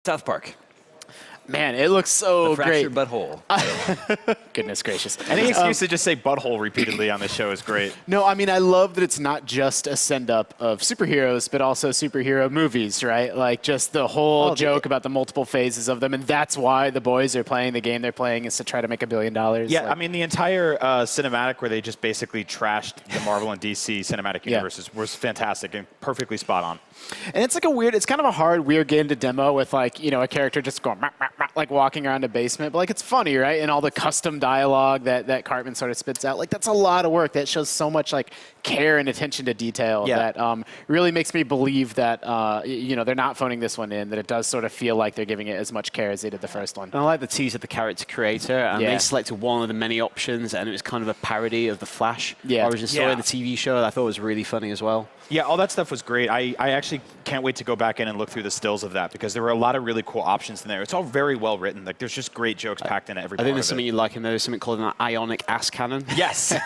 South Park. Man, it looks so The fractured great. butthole. Goodness gracious. Any excuse to just say butthole repeatedly on the show is great. No, I mean, I love that it's not just a send-up of superheroes, but also superhero movies, right? Like, just the whole joke about the multiple phases of them, and that's why the boys are playing the game they're playing is to try to make $1 billion. Yeah, like, I mean, the entire cinematic where they just basically trashed the Marvel and DC cinematic universes was fantastic and perfectly spot on. And it's like it's kind of a hard, weird game to demo with, like, you know, a character just going, like walking around a basement, but like it's funny, right? And all the custom dialogue that Cartman sort of spits out, like that's a lot of work. That shows so much like care and attention to detail that really makes me believe that you know, they're not phoning this one in. That it does sort of feel like they're giving it as much care as they did the first one. And I like the tease of the character creator, and they selected one of the many options, and it was kind of a parody of the Flash origin story, the TV show. That I thought was really funny as well. Yeah, all that stuff was great. I actually can't wait to go back in and look through the stills of that because there were a lot of really cool options in there. It's all very well written. Like, there's just great jokes packed into every part I think there's of something it. you like in there. There's something called an ionic ass cannon. Yes.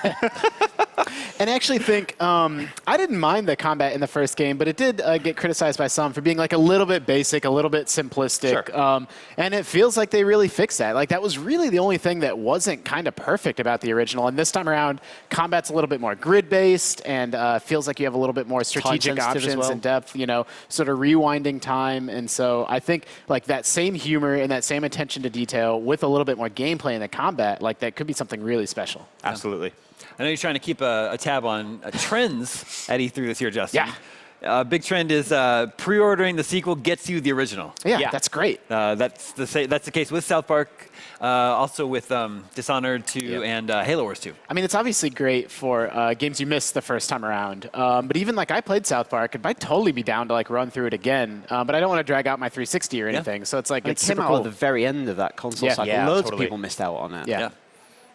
And I actually think I didn't mind the combat in the first game, but it did get criticized by some for being like a little bit basic, a little bit simplistic. Sure. And it feels like they really fixed that. Like that was really the only thing that wasn't kind of perfect about the original. And this time around, combat's a little bit more grid-based and feels like you have a little bit more strategic options and depth, you know, sort of rewinding time. And so I think like that same humor and that same attention to detail with a little bit more gameplay in the combat, like that could be something really special. Absolutely. I know you're trying to keep a tab on trends at E3 this year, Justin. Yeah. Big trend is pre-ordering the sequel gets you the original. Yeah, that's great. That's the case with South Park, also with Dishonored 2 and Halo Wars 2. I mean, it's obviously great for games you missed the first time around. But even like I played South Park, and I'd totally be down to like run through it again. But I don't want to drag out my 360 or anything. So it's like It it's came super out cool. at the very end of that console cycle. Loads of totally. people missed out on it. Yeah.